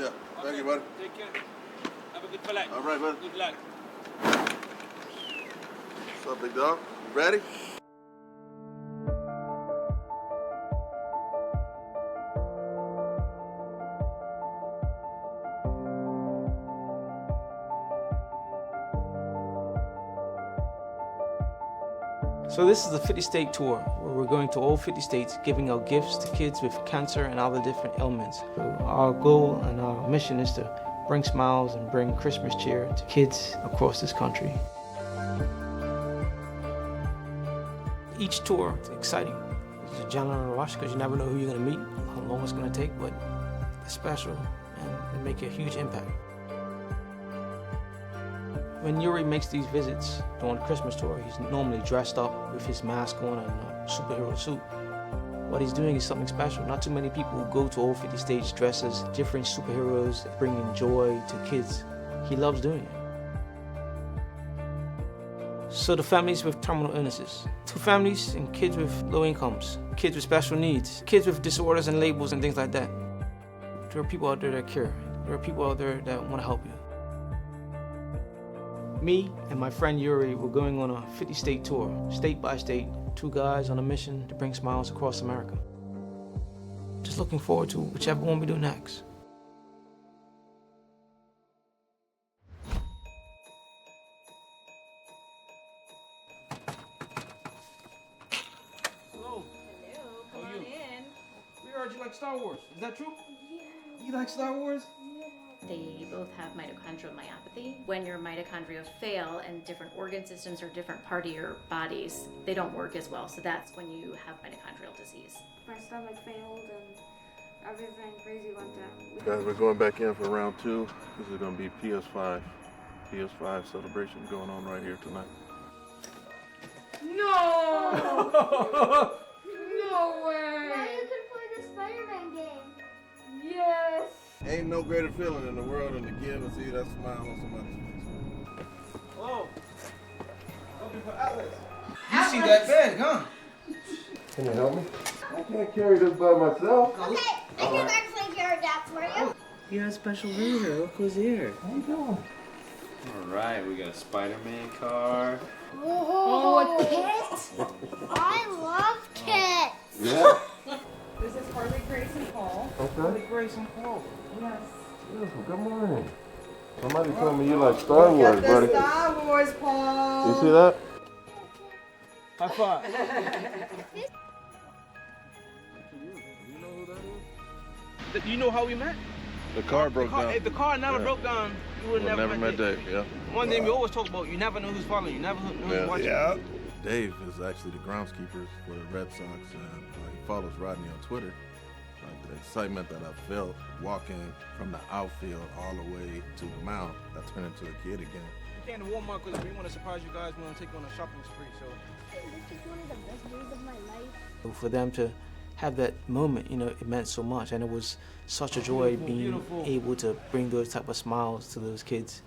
Yeah. Thank you, buddy. Take care. Have a good flight. All right, buddy. Good luck. What's up, big dog? You ready? So this is the 50-state tour, where we're going to all 50 states giving out gifts to kids with cancer and other different ailments. So our goal and our mission is to bring smiles and bring Christmas cheer to kids across this country. Each tour is exciting. There's a adrenaline rush because you never know who you're going to meet, how long it's going to take, but it's special and they make a huge impact. When Yuri makes these visits during the Christmas tour, he's normally dressed up with his mask on and a superhero suit. What he's doing is something special. Not too many people who go to all 50 states dressed as different superheroes, bringing joy to kids. He loves doing it. So the families with terminal illnesses, 2 families and kids with low incomes, kids with special needs, kids with disorders and labels and things like that. There are people out there that care. There are people out there that want to help you. Me and my friend Yuri were going on a 50-state tour, state by state, 2 guys on a mission to bring smiles across America. Just looking forward to whichever one we do next. Hello. Hello, come on in. We heard you like Star Wars. Is that true? Yeah. You like Star Wars? They both have mitochondrial myopathy. When your mitochondria fail and different organ systems or different part of your bodies, they don't work as well. So that's when you have mitochondrial disease. My stomach failed and everything crazy went down. Guys, we're going back in for round 2. This is going to be PS5 celebration going on right here tonight. No! No way! Now you can play the Spider-Man game. Yes! Ain't no greater feeling in the world than to give and see that smile on somebody's face. Hello. Looking for Atlas. You see that bag, huh? Can you help me? I can't carry this by myself. Okay, I can actually carry that for you. You got a special visitor. Look who's here. How you doing? All right, we got a Spider-Man car. Oh, a kit? I love kits. Yeah. This is Harley Grace and Paul. Okay. Grace and Paul. Yes. Yes, well, good morning. Somebody told me you like Star Wars, buddy. Star Wars, Paul. You see that? High five. You know who that is? You know how we met? The car broke down. If the car never Yeah. broke down, you would Well, never met Dave. Yeah. One thing we always talk about, you never know who's following, you never know who's watching. Yeah. Dave is actually the groundskeeper for the Red Sox, and he follows Rodney on Twitter. The excitement that I felt walking from the outfield all the way to the mound, I turned into a kid again. We came to Walmart because we want to surprise you guys. We want to take you on a shopping spree. This is one of the best days of my life. So for them to have that moment, you know, it meant so much, and it was such a joy being able to bring those type of smiles to those kids.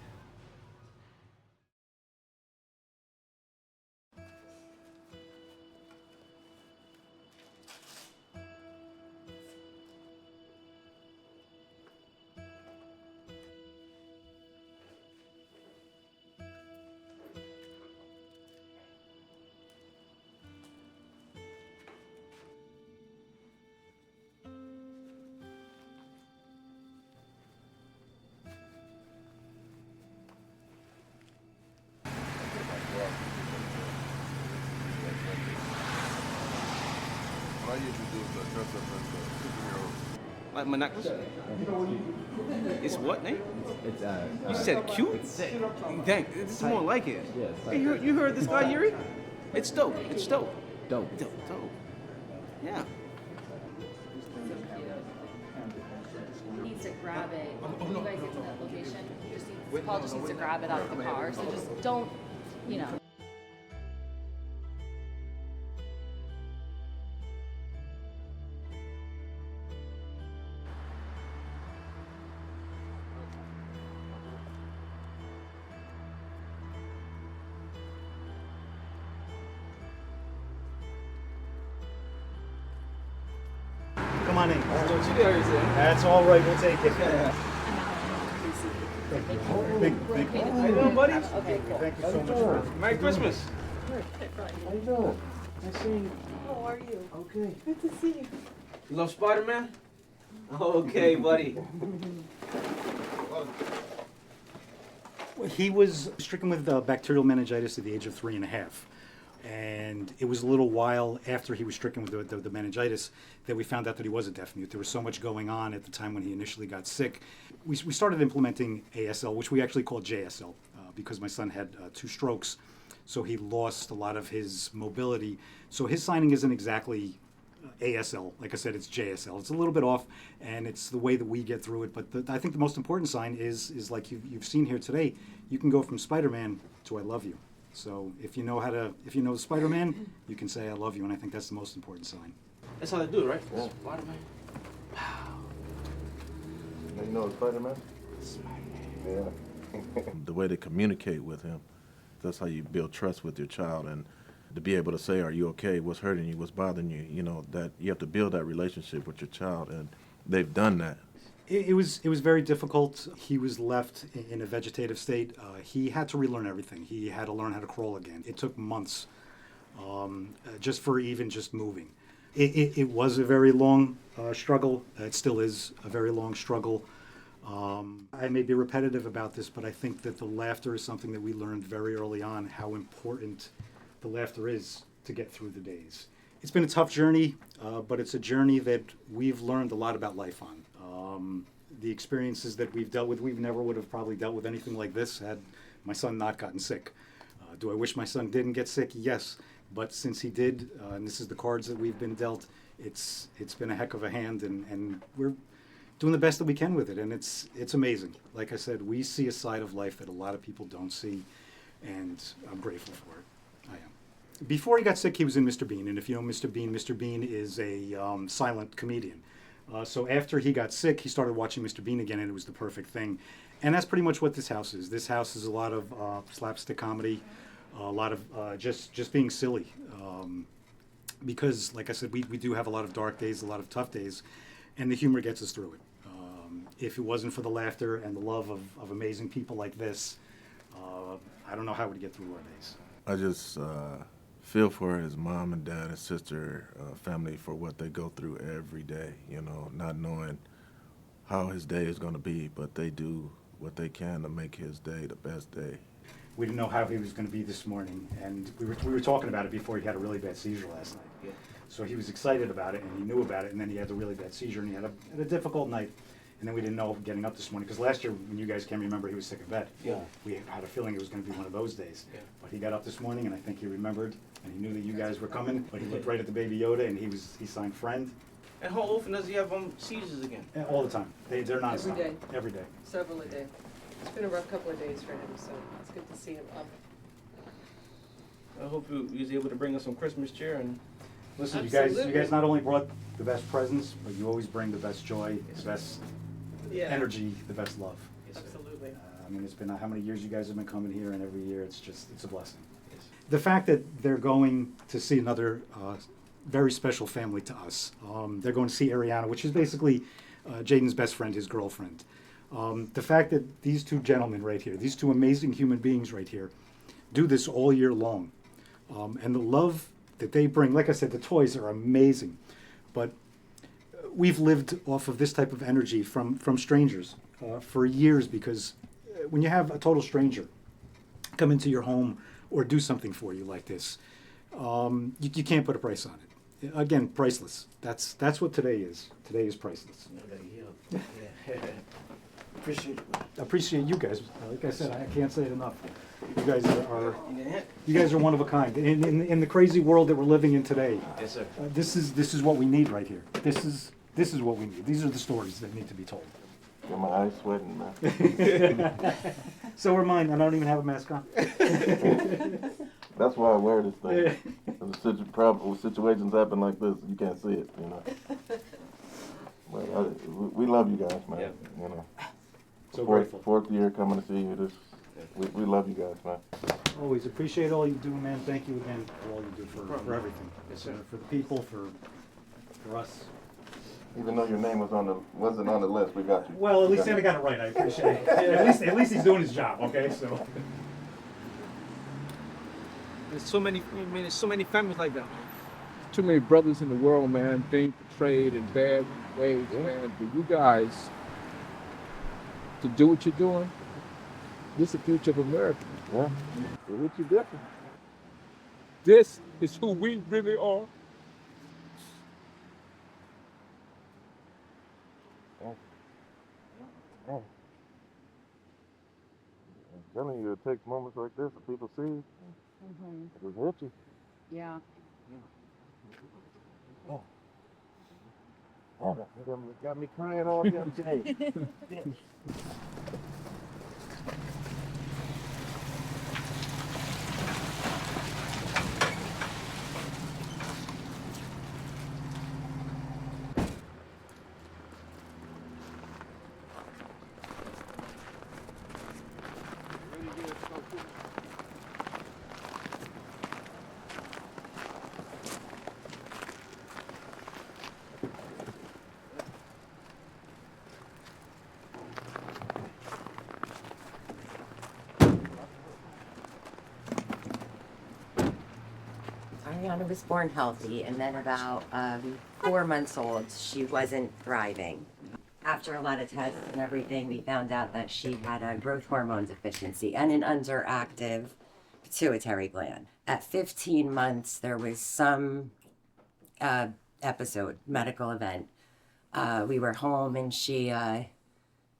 What I usually do is dress up as a superhero. Like my necklace? It's what name? It's you said cute? Dang, this is more like it. Hey, you heard this guy Yuri? It's dope. It's dope. Dope. Yeah. He needs to grab it. When you guys get to that location, Paul just needs to grab it out of the car. So just don't, you know. Come on in. That's what you guys say. That's all right. We'll take it. Thank you. How you doing, buddy? Okay, cool. Thank you so much. Merry Christmas. How you doing? Nice seeing you. How are you? Okay. Good to see you. You love Spider-Man? Okay, buddy. He was stricken with bacterial meningitis at the age of 3.5. And it was a little while after he was stricken with the meningitis that we found out that he was a deaf mute. There was so much going on at the time when he initially got sick. We started implementing ASL, which we actually called JSL, because my son had 2 strokes. So he lost a lot of his mobility. So his signing isn't exactly ASL. Like I said, it's JSL. It's a little bit off, and it's the way that we get through it. But I think the most important sign is like you've seen here today. You can go from Spider-Man to I love you. So if you know Spider-Man, you can say I love you, and I think that's the most important sign. That's how they do it, right? Yeah. Spider-Man. You know Spider-Man? Yeah. The way they communicate with him, that's how you build trust with your child, and to be able to say, are you okay? What's hurting you? What's bothering you? You know, that you have to build that relationship with your child, and they've done that. It was very difficult. He was left in a vegetative state. He had to relearn everything. He had to learn how to crawl again. It took months, just for even just moving. It was a very long struggle. It still is a very long struggle. I may be repetitive about this, but I think that the laughter is something that we learned very early on, how important the laughter is to get through the days. It's been a tough journey, but it's a journey that we've learned a lot about life on. The experiences that we've dealt with, we never would have probably dealt with anything like this had my son not gotten sick. Do I wish my son didn't get sick? Yes. But since he did, and this is the cards that we've been dealt, it's been a heck of a hand, and we're doing the best that we can with it, and it's amazing. Like I said, we see a side of life that a lot of people don't see, and I'm grateful for it. I am. Before he got sick, he was in Mr. Bean, and if you know Mr. Bean is a silent comedian. So after he got sick, he started watching Mr. Bean again, and it was the perfect thing. And that's pretty much what this house is. This house is a lot of slapstick comedy, a lot of just being silly. Because, like I said, we do have a lot of dark days, a lot of tough days, and the humor gets us through it. If it wasn't for the laughter and the love of amazing people like this, I don't know how we'd get through our days. I just feel for his mom and dad and sister, family, for what they go through every day, you know, not knowing how his day is going to be, but they do what they can to make his day the best day. We didn't know how he was going to be this morning, and we were talking about it before he had a really bad seizure last night. Yeah. So he was excited about it, and he knew about it, and then he had a really bad seizure, and he had a difficult night. And then we didn't know getting up this morning, because last year, when you guys can remember, he was sick in bed. Yeah. We had a feeling it was going to be one of those days. Yeah. But he got up this morning, and I think he remembered, and he knew that you guys were coming, but he looked right at the baby Yoda, and he signed friend. And how often does he have seizures again? All the time. They're nonstop. Every day. Every day. Several a day. It's been a rough couple of days for him, so it's good to see him up. I hope he was able to bring us some Christmas cheer and. Listen, you Absolutely. guys not only brought the best presents, but you always bring the best joy, the best energy, the best love. Yes, sir. Absolutely. I mean, it's been how many years you guys have been coming here, and every year it's a blessing. Yes. The fact that they're going to see another very special family to us. They're going to see Ariana, which is basically Jaden's best friend, his girlfriend. The fact that these two gentlemen right here, these two amazing human beings right here, do this all year long. And the love that they bring, like I said, the toys are amazing. But we've lived off of this type of energy from strangers for years, because when you have a total stranger come into your home or do something for you like this, you can't put a price on it. Again, priceless. That's what today is. Today is priceless. Appreciate you guys. Like I said, I can't say it enough. You guys are one of a kind. In the crazy world that we're living in today, Yes, sir. this is what we need right here. This is what we need. These are the stories that need to be told. Got my eyes sweating, man. So are mine, and I don't even have a mask on. That's why I wear this thing. When situations happen like this, you can't see it, you know. But we love you guys, man. Yeah. You know. So grateful. Fourth year coming to see you. We love you guys, man. Always appreciate all you do, man. Thank you again for all you do for everything. Yes, sir. For the people, for us. Even though your name wasn't on the list, we got you. Well, at least Santa got it right. I appreciate it. At least he's doing his job. Okay, so. There's so many families like that. Too many brothers in the world, man, being portrayed in bad ways, man. For you guys to do what you're doing, this is the future of America. Yeah. Do what you're different. This is who we really are. I'm telling you, it takes moments like this that people see. It will hit you. Yeah. Got me crying all damn day. Ariana was born healthy, and then about 4 months old, she wasn't thriving. After a lot of tests and everything, we found out that she had a growth hormone deficiency and an underactive pituitary gland. At 15 months, there was some medical event. We were home, and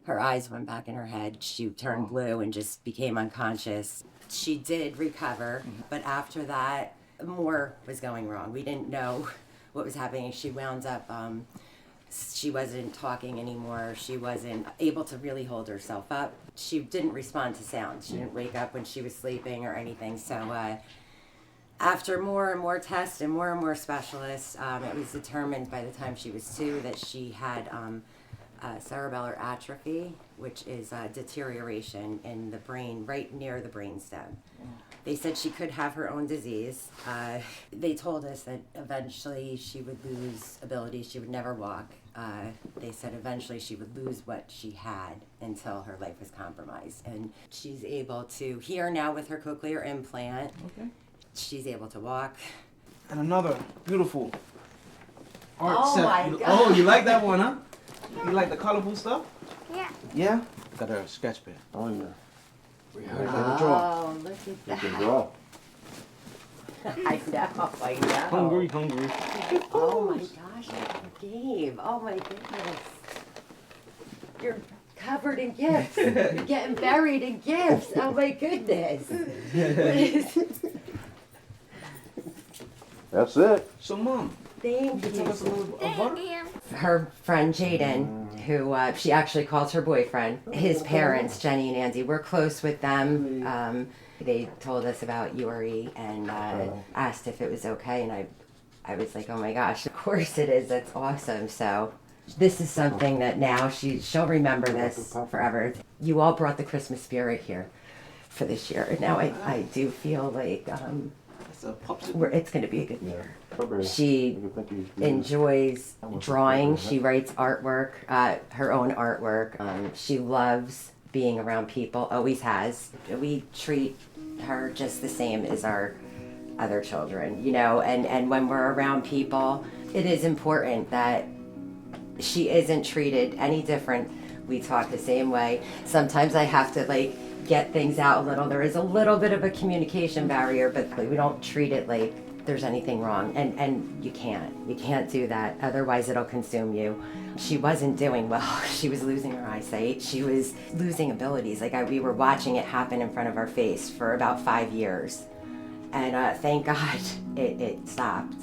her eyes went back in her head. She turned blue and just became unconscious. She did recover, but after that, more was going wrong. We didn't know what was happening. She wound up, she wasn't talking anymore. She wasn't able to really hold herself up. She didn't respond to sound. She didn't wake up when she was sleeping or anything. So after more and more tests and more specialists, it was determined by the time she was 2 that she had cerebellar atrophy, which is deterioration in the brain, right near the brainstem. They said she could have her own disease. They told us that eventually she would lose ability. She would never walk. They said eventually she would lose what she had until her life was compromised. And she's able to hear now with her cochlear implant. Okay. She's able to walk. And another beautiful art Oh set. my God. Oh, you like that one, huh? You like the colorful stuff? Yeah. Yeah? Got a sketch pen. Oh, yeah. We heard how to draw. Oh, look at You that. can draw. I know. Hungry. Oh my gosh, Gabe. Oh my goodness. You're covered in gifts. You're getting buried in gifts. Oh my goodness. That's it. So, Mom, Thank you tell us a you. little about Thank you. Her friend Jaden, who she actually calls her boyfriend, his parents, Jenny and Andy, we're close with them. They told us about Yuri and asked if it was okay, and I was like, oh my gosh, of course it is. That's awesome. So this is something that now she'll remember this forever. You all brought the Christmas spirit here for this year. And now I do feel like it's going to be a good year. She enjoys drawing. She writes artwork, her own artwork. She loves being around people, always has. We treat her just the same as our other children, you know, and when we're around people, it is important that she isn't treated any different. We talk the same way. Sometimes I have to get things out a little. There is a little bit of a communication barrier, but we don't treat it like there's anything wrong, and you can't do that, otherwise it'll consume you. She wasn't doing well. She was losing her eyesight. She was losing abilities. We were watching it happen in front of our face for about 5 years, and thank God it stopped.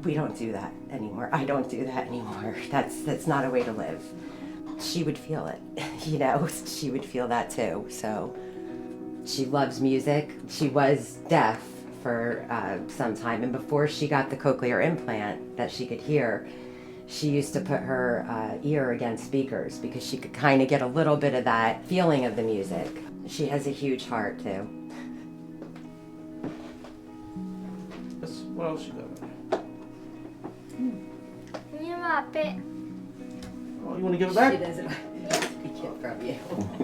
We don't do that anymore. I don't do that anymore. That's not a way to live. She would feel it, you know. She would feel that too. So she loves music. She was deaf for some time, and before she got the cochlear implant that she could hear, she used to put her ear against speakers because she could kind of get a little bit of that feeling of the music. She has a huge heart too. What else you got? Can you mop it? You want to give it back? She doesn't take it from you.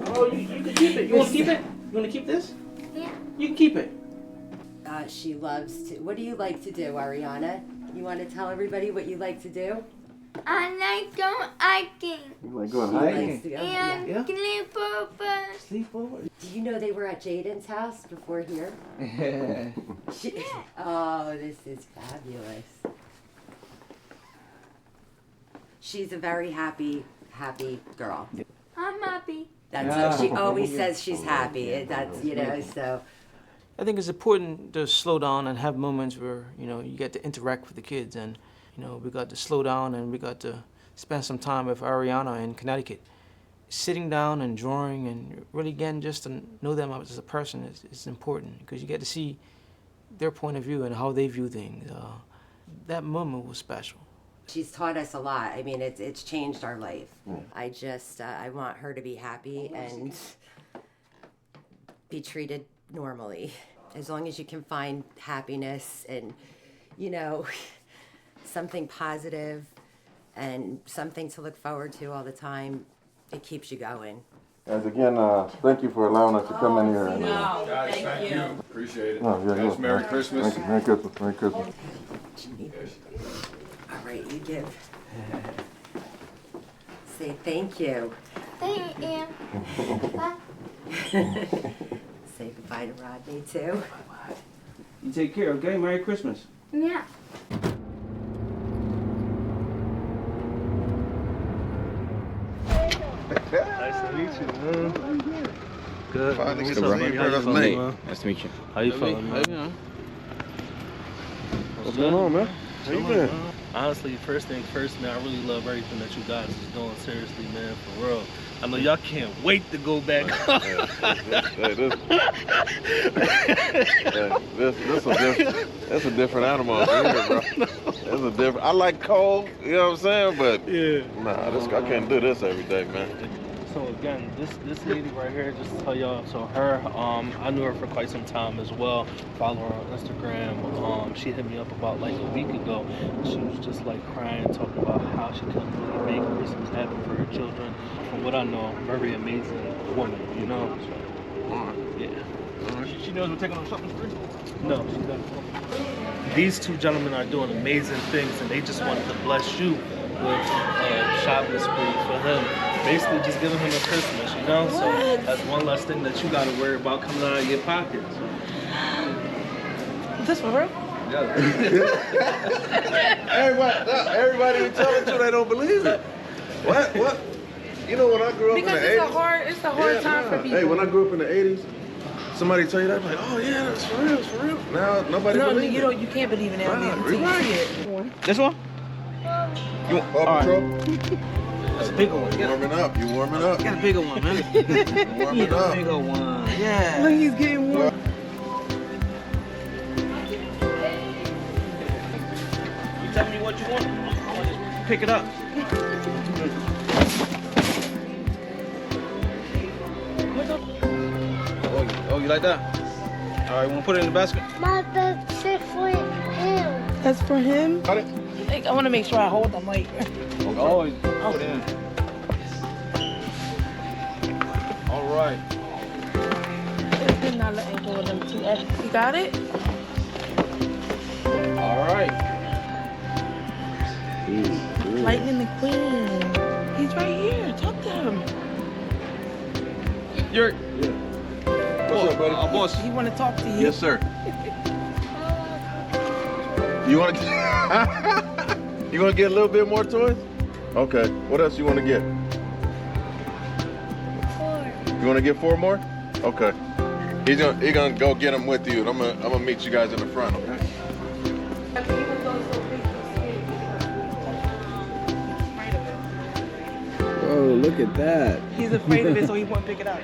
Oh, you can keep it. You want to keep it? You want to keep this? Yeah. You can keep it. She loves to. What do you like to do, Ariana? You want to tell everybody what you like to do? I like going hiking You like going She hiking? likes to go. and Yeah. sleepovers. Sleepover. Do you know they were at Jaden's house before here? Oh, this is fabulous. She's a very happy girl. I'm happy. That's what she always says. She's happy. That's so. I think it's important to slow down and have moments where, you get to interact with the kids. And, we got to slow down and we got to spend some time with Ariana in Connecticut. Sitting down and drawing and really getting just to know them as a person is important because you get to see their point of view and how they view things. That moment was special. She's taught us a lot. I mean, it's changed our life. I just, I want her to be happy and be treated normally. As long as you can find happiness and, something positive and something to look forward to all the time, it keeps you going. Guys, again, thank you for allowing us to come in here. And, Guys, thank you. Appreciate it. Oh, yeah, Guys, yeah. Merry Christmas. Thank you. Merry Christmas. Merry Christmas. All right, you give. Say thank you. Thank you. Bye. Say goodbye to Rodney, too. You take care, okay? Merry Christmas. Yeah. Nice to meet you, man. Good. Finally, What's up, Kareem, buddy? How that's you feeling, Nate. man? Nice to meet you. How you feeling, man? What's going on, man? How you been? Honestly, first thing first, man, I really love everything that you guys is doing. Seriously, man, for real. I know y'all can't wait to go back. That's a different animal over here, bro. That's a different. I like cold, you know what I'm saying? But Yeah. nah, I can't do this every day, man. So again, this lady right here, just to tell y'all, so her, I knew her for quite some time as well. Follow her on Instagram. She hit me up about like a week ago. She was just like crying, talking about how she couldn't really make Christmas happen for her children. From what I know, very amazing woman, Yeah. She knows we're taking on something free. No, she doesn't. These two gentlemen are doing amazing things, and they just wanted to bless you with a shopping spree for him. Basically, just giving him a Christmas, So that's one less thing that you got to worry about coming out of your pockets. Is this for real? Yeah. Everybody who tell the truth, they don't believe it. What? You know, when I grew up Because in the 80s. it's a hard time for people. Hey, when I grew up in the 80s, somebody tell you that, I'm like, oh yeah, that's for real, it's for real. Now nobody believes it. You can't believe it now. Right. This one? You want Paw Patrol? That's a bigger one. You warming up. You warming up. Get a bigger one, man. Warming up. Bigger one. Yeah. Look, he's getting warm. You tell me what you want. I'll just pick it up. Oh, you like that? All right, want to put it in the basket? My best for him. That's for him? Got it? I want to make sure I hold the mic. Oh, put it in. All right. It's not letting go of them too. You got it? All right. Lightning McQueen. He's right here. Talk to him. Yuri. What's up, buddy? Boss. He want to talk to you. Yes, sir. You want to? You want to get a little bit more toys? Okay. What else you want to get? 4. You want to get 4 more? Okay. He's gonna go get them with you. And I'm gonna meet you guys in the front. Okay. Whoa, look at that. He's afraid of it, so he won't pick it up.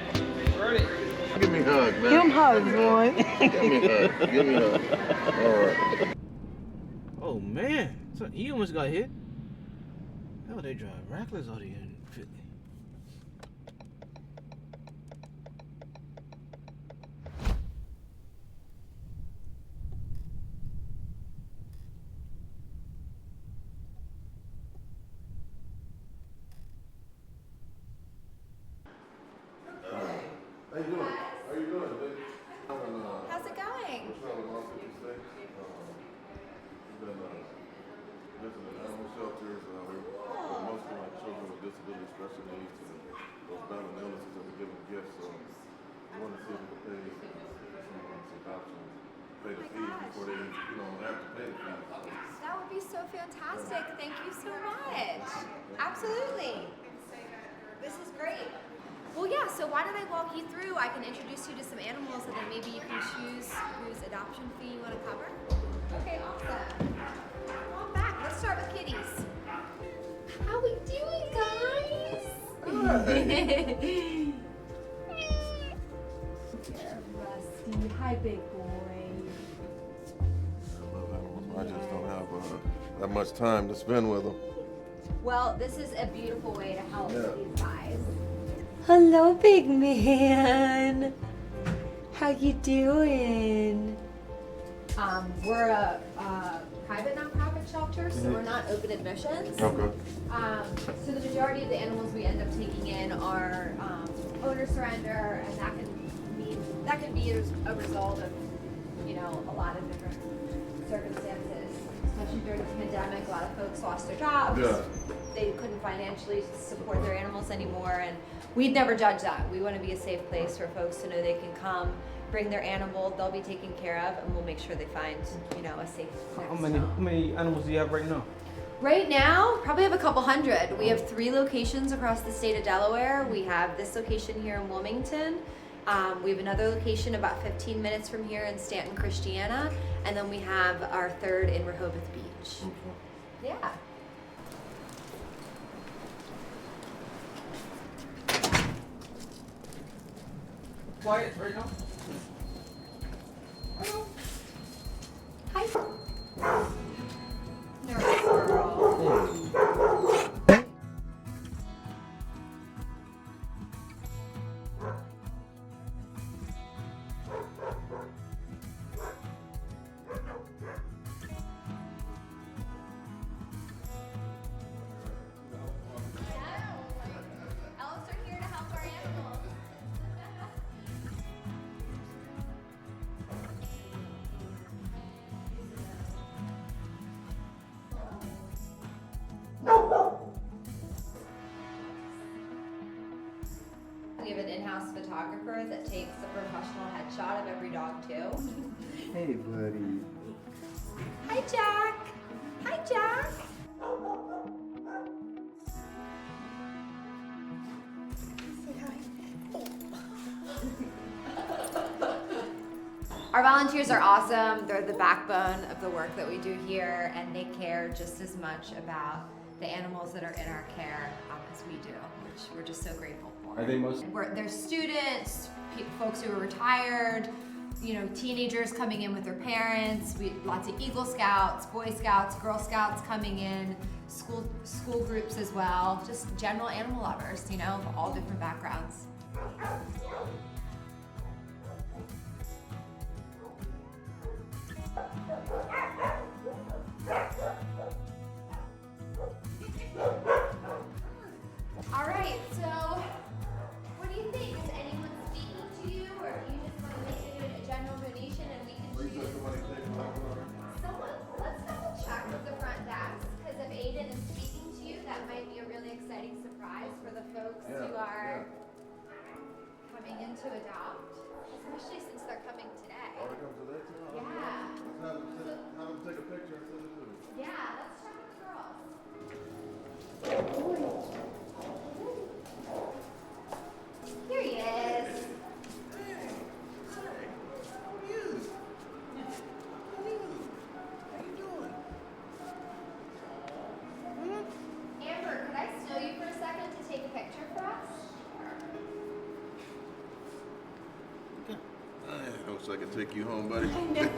Give me a hug, man. Give him hugs, boy. Give me a hug. Give me a hug. All right. Oh man, so he almost got hit. Oh, they drive reckless out here in Philly. special needs and those battling illnesses that we give them gifts. So we want to see if we can pay someone's adoption, pay the fee before they, have to pay the fee. That would be so fantastic. Thank you so much. Absolutely. This is great. Well, yeah, so why don't I walk you through? I can introduce you to some animals and then maybe you can choose whose adoption fee you want to cover. Okay, awesome. Come on back. Let's start with kitties. How we doing, guys? You're Rusty. Hi, big boy. I love animals, but I just don't have that much time to spend with them. Well, this is a beautiful way to help these guys. Hello, big man. How you doing? We're a private nonprofit shelter, so we're not open admissions. Okay. So the majority of the animals we end up taking in are owner surrender, and that can be a result of a lot of different circumstances. Especially during the pandemic, a lot of folks lost their jobs. Yeah. They couldn't financially support their animals anymore, and we'd never judge that. We want to be a safe place for folks to know they can come, bring their animal, they'll be taken care of, and we'll make sure they find, a safe place. How many animals do you have right now? Right now, probably have a couple hundred. We have 3 locations across the state of Delaware. We have this location here in Wilmington. We have another location about 15 minutes from here in Stanton, Christiana, and then we have our 3rd in Rehoboth Beach. Yeah. Quiet right now. Hi. Nervous girl. Elves are here to help our animals. We have an in-house photographer that takes a professional headshot of every dog too. Hey, buddy. Hi, Jack. Hi, Jack. Our volunteers are awesome. They're the backbone of the work that we do here, and they care just as much about the animals that are in our care as we do, which we're just so grateful for. Are they There's students, folks who are retired, teenagers coming in with their parents. Lots of Eagle Scouts, Boy Scouts, Girl Scouts coming in, school groups as well. Just general animal lovers, of all different backgrounds. All right, so what do you think? Is anyone speaking to you, or do you just want to make it a general donation and we can choose? Let's double check with the front desk, because if Aiden is speaking to you, that might be a really exciting surprise for the folks who are coming in to adopt, especially since they're coming today. Oh, they come today too? Yeah. Let's have them take a picture and send it to me. Yeah, let's check with the girls. Here he is. Amber, could I steal you for a second to take a picture for us? I wish I could take you home, buddy. I know.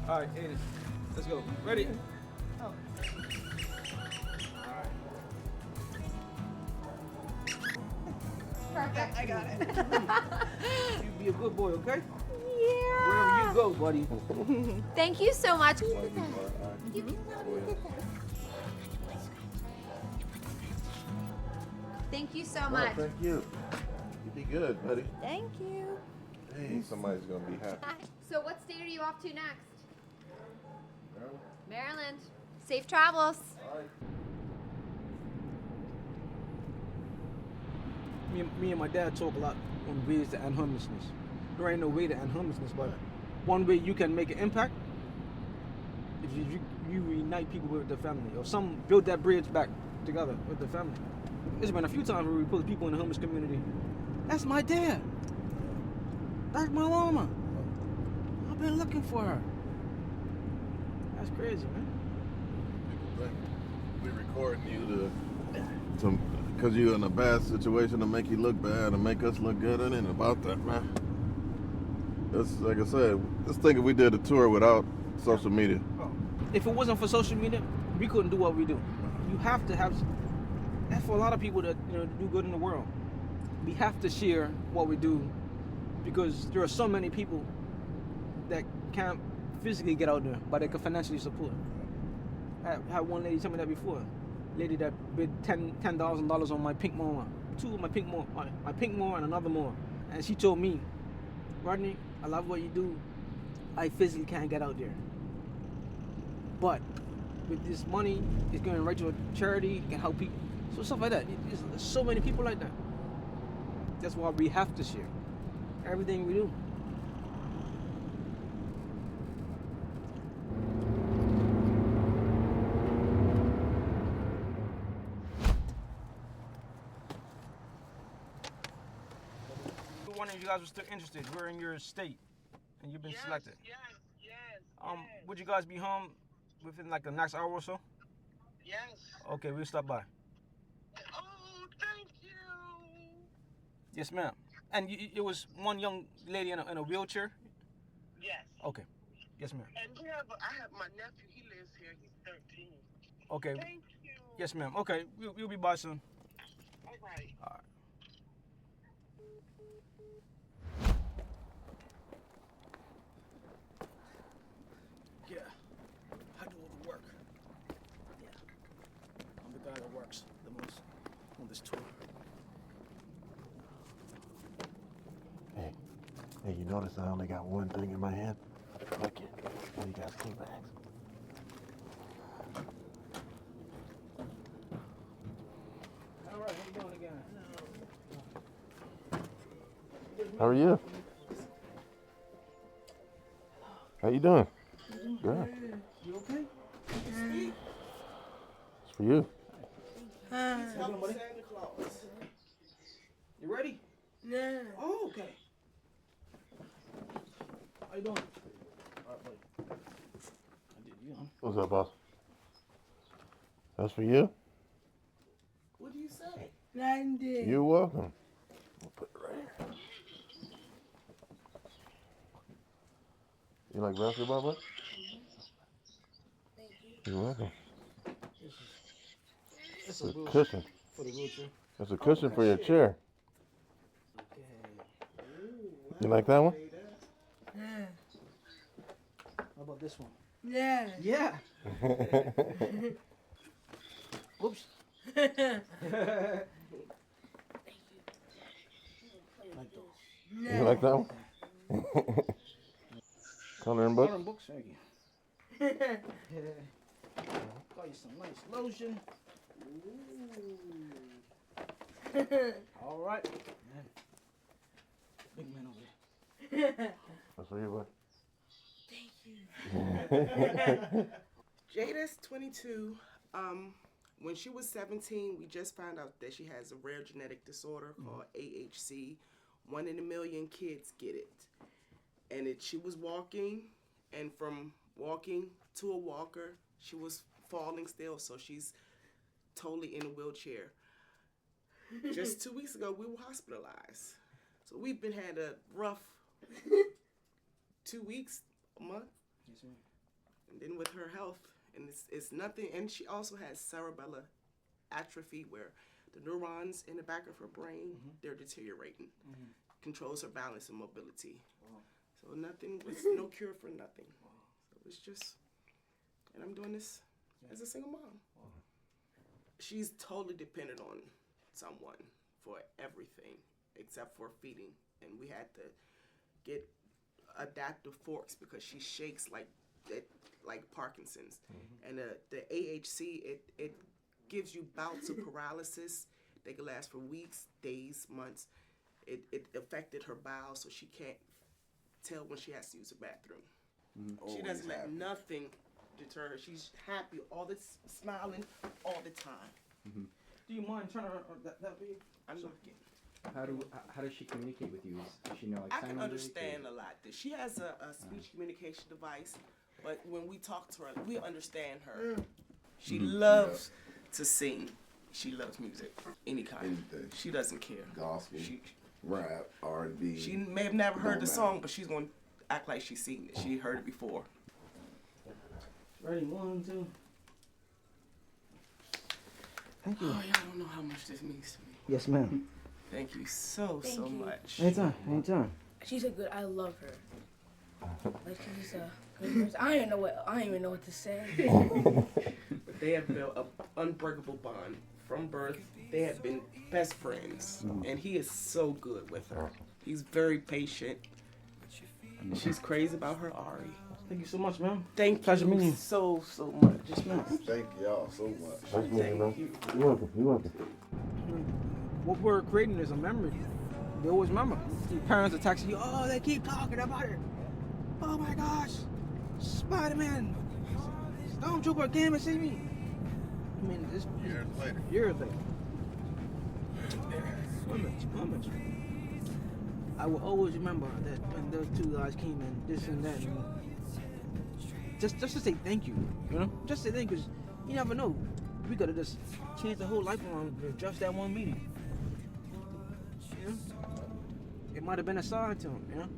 All right, Aiden, let's go. Ready? Oh. Perfect. I got it. You be a good boy, okay? Yeah. Wherever you go, buddy. Thank you so much. Thank you so much. Thank you. You be good, buddy. Thank you. Hey, somebody's gonna be happy. So what state are you off to next? Maryland. Safe travels. Me and my dad talk a lot on ways to end homelessness. There ain't no way to end homelessness, but one way you can make an impact if you reunite people with their family, or some build that bridge back together with the family. There's been a few times where we put people in the homeless community. That's my dad. That's my mama. I've been looking for her. That's crazy, man. People think we recording you to because you're in a bad situation to make you look bad and make us look good. It ain't about that, man. That's like I said. Just think if we did a tour without social media. If it wasn't for social media, we couldn't do what we do. You have to have. That's for a lot of people that do good in the world. We have to share what we do because there are so many people that can't physically get out there, but they can financially support. I had one lady tell me that before. Lady that bid $10,000 on my pink mower, two of my pink mower and another mower, and she told me, Rodney, I love what you do. I physically can't get out there, but with this money, it's going right to a charity. It can help people. So stuff like that. There's so many people like that. That's why we have to share everything we do. Wondering if you guys were still interested. We're in your state, and you've been selected. Yes. Would you guys be home within like the next hour or so? Yes. Okay, we'll stop by. Oh, thank you. Yes, ma'am. And it was one young lady in a wheelchair? Yes. Okay. Yes, ma'am. And I have my nephew, he lives here, he's 13. Okay. Thank you. Yes, ma'am. Okay, we'll be by soon. All right. All right. Yeah, I do all the work. Yeah, I'm the guy that works the most on this tour. Hey, you notice I only got one thing in my hand? Look it. Oh, you got two bags. All right, how you doing again? How are you? How you doing? Good. You okay? It's for you. You ready? No. Oh, okay. How you doing? All right, buddy. I did you, huh? What's up, boss? That's for you? What do you say? 90. You're welcome. We'll put it right here. You like basketball, bud? You're welcome. It's a cushion. For the wheelchair. It's a cushion for your chair. You like that one? Yeah. How about this one? Yeah. Yeah. Oops. Like those. You like that one? Coloring book? Coloring books, thank you. Got you some nice lotion. All right. Man. Big man over there. That's for you, bud. Thank you. Jada's 22. When she was 17, we just found out that she has a rare genetic disorder called AHC. 1 in a million kids get it. And she was walking, and from walking to a walker, she was falling still, so she's totally in a wheelchair. Just 2 weeks ago, we were hospitalized. So we've had a rough 2 weeks, a month. Yes, ma'am. And then with her health, and it's nothing, and she also has cerebellar atrophy where the neurons in the back of her brain, they're deteriorating. Controls her balance and mobility. Wow. So nothing, it's no cure for nothing. Wow. So it's just, and I'm doing this as a single mom. Wow. She's totally dependent on someone for everything except for feeding. And we had to get adaptive forks because she shakes like like Parkinson's. And the AHC, it gives you bouts of paralysis. They can last for weeks, days, months. It affected her bowels, so she can't tell when she has to use the bathroom. She doesn't let nothing deter her. She's happy, all this smiling all the time. Do you mind turning that way? I'm looking. How does she communicate with you? Does she know like I sign can language, understand a lot. She has a speech communication device, but when we talk to her, we understand her. She loves to sing. She loves music, any kind. Anything. She doesn't care. Gospel, rap, R&B. She may have never heard the song, but she's going to act like she's seen it. She heard it before. Ready, 1, 2. Thank you. Oh, y'all don't know how much this means to me. Yes, ma'am. Thank you so much. Anytime, anytime. She's a good. I love her. Like she's a good person. I don't even know what to say. But they have built an unbreakable bond from birth. They have been best friends, and he is so good with her. He's very patient. She's crazy about her Ari. Thank you so much, ma'am. Pleasure meeting you so much. Yes, ma'am. Thank y'all so much. Thank you. You're welcome. You're welcome. What we're creating is a memory. They always remember. Your parents are texting you, oh, they keep talking about it. Oh my gosh, Spider-Man, Stormtrooper came and see me. I mean, this years later. Moments. I will always remember that when those two guys came and this and that. And just to say thank you, you know? Just say thank you, 'cause you never know. We could have just changed the whole life around with just that one meeting. You know? It might have been a sign to him, you know?